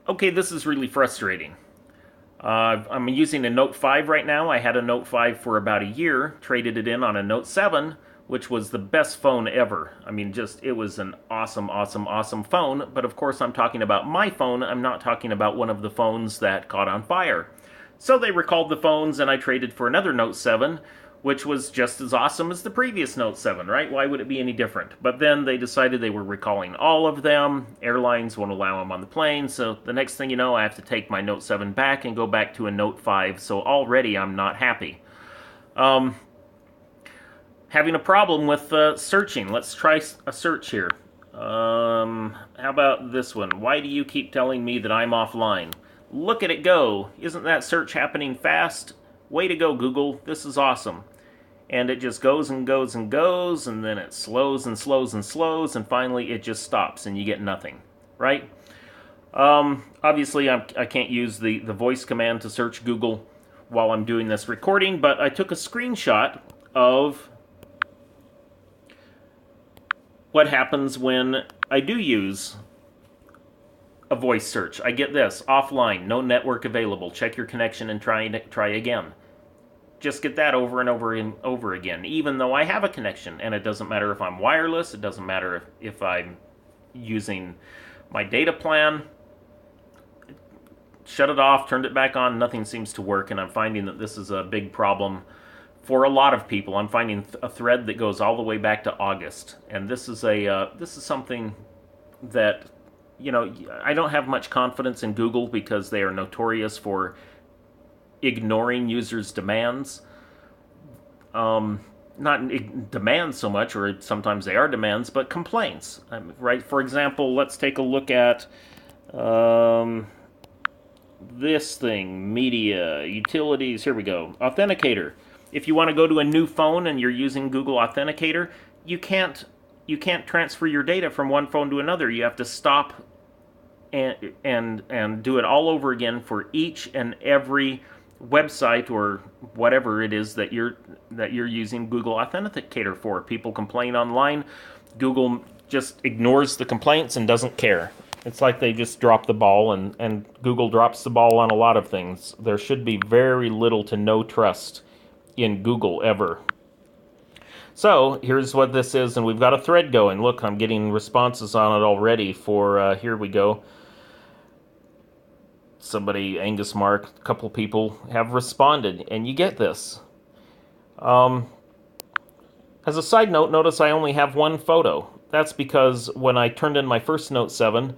Okay, this is really frustrating. I'm using a Note 5 right now. I had a Note 5 for about a year, traded it in on a Note 7, which was the best phone ever. I mean, just, it was an awesome, awesome, awesome phone. But of course, I'm talking about my phone. I'm not talking about one of the phones that caught on fire. So they recalled the phones, and I traded for another Note 7, which was just as awesome as the previous Note 7, right? Why would it be any different? But then they decided they were recalling all of them. Airlines won't allow them on the plane, so the next thing you know, I have to take my Note 7 back and go back to a Note 5, so already I'm not happy. Um, Having a problem with searching. Let's try a search here. How about this one? Why do you keep telling me that I'm offline? Look at it go. Isn't that search happening fast? Way to go, Google. This is awesome. And it just goes and goes and goes, and then it slows and slows and slows, and finally it just stops and you get nothing, right? Obviously, I can't use the voice command to search Google while I'm doing this recording, but I took a screenshot of what happens when I do use a voice search. I get this: offline, no network available. Check your connection and try again. Just get that over and over and over again, even though I have a connection. And it doesn't matter if I'm wireless, it doesn't matter if I'm using my data plan. Shut it off, turned it back on, nothing seems to work. And I'm finding that this is a big problem for a lot of people. I'm finding a thread that goes all the way back to August. And this is something that, I don't have much confidence in Google because they are notorious for ignoring users' demands. Not demands so much, or sometimes they are demands, but complaints. Right? For example, let's take a look at this thing: media, utilities. Here we go. Authenticator. If you want to go to a new phone and you're using Google Authenticator, you can't transfer your data from one phone to another. You have to stop and do it all over again for each and every website or whatever it is that you're using Google Authenticator for. People complain online. Google just ignores the complaints and doesn't care. It's like they just drop the ball, and Google drops the ball on a lot of things. There should be very little to no trust in Google ever. So here's what this is, and we've got a thread going. Look, I'm getting responses on it already for, here we go. Somebody, Angus Mark, a couple people have responded, and you get this. As a side note, notice I only have one photo. That's because when I turned in my first Note 7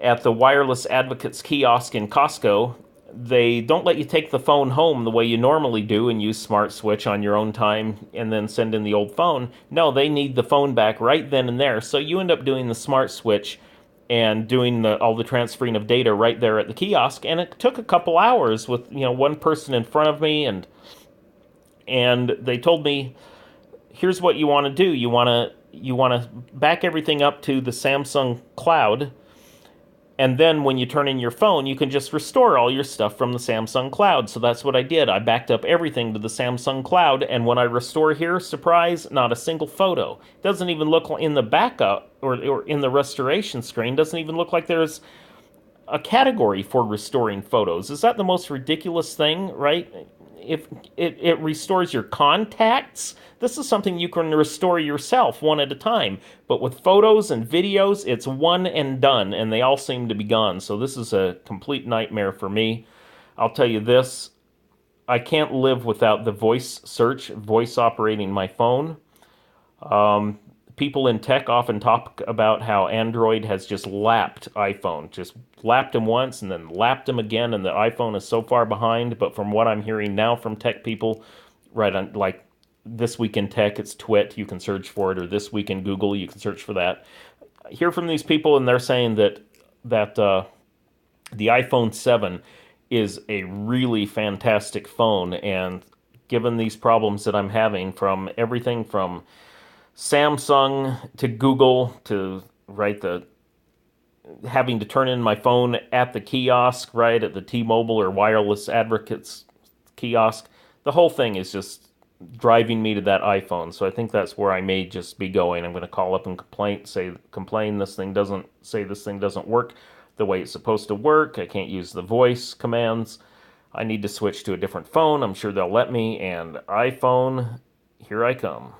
at the Wireless Advocates kiosk in Costco, they don't let you take the phone home the way you normally do and use Smart Switch on your own time and then send in the old phone. No, they need the phone back right then and there. So you end up doing the Smart Switch and doing all the transferring of data right there at the kiosk. And it took a couple hours with one person in front of me, and they told me, here's what you want to do. You want to back everything up to the Samsung Cloud, and then when you turn in your phone, you can just restore all your stuff from the Samsung Cloud. So that's what I did. I backed up everything to the Samsung Cloud, and when I restore here, surprise, not a single photo. It doesn't even look in the backup or in the restoration screen, doesn't even look like there's a category for restoring photos. Is that the most ridiculous thing, right? If it restores your contacts, this is something you can restore yourself one at a time. But with photos and videos, it's one and done, and they all seem to be gone. So this is a complete nightmare for me. I'll tell you this: I can't live without the voice search, voice operating my phone. People in tech often talk about how Android has just lapped iPhone, just lapped him once and then lapped him again, and the iPhone is so far behind. But from what I'm hearing now from tech people, right on, like This Week in Tech, it's Twit, you can search for it, or This Week in Google, you can search for that. I hear from these people, and they're saying that the iPhone 7 is a really fantastic phone, and given these problems that I'm having, from everything from Samsung to Google to the having to turn in my phone at the kiosk, right at the T-Mobile or Wireless Advocates kiosk, the whole thing is just driving me to that iPhone. So I think that's where I may just be going. I'm going to call up and complain this thing doesn't work the way it's supposed to work. I can't use the voice commands. I need to switch to a different phone. I'm sure they'll let me. And iPhone, here I come.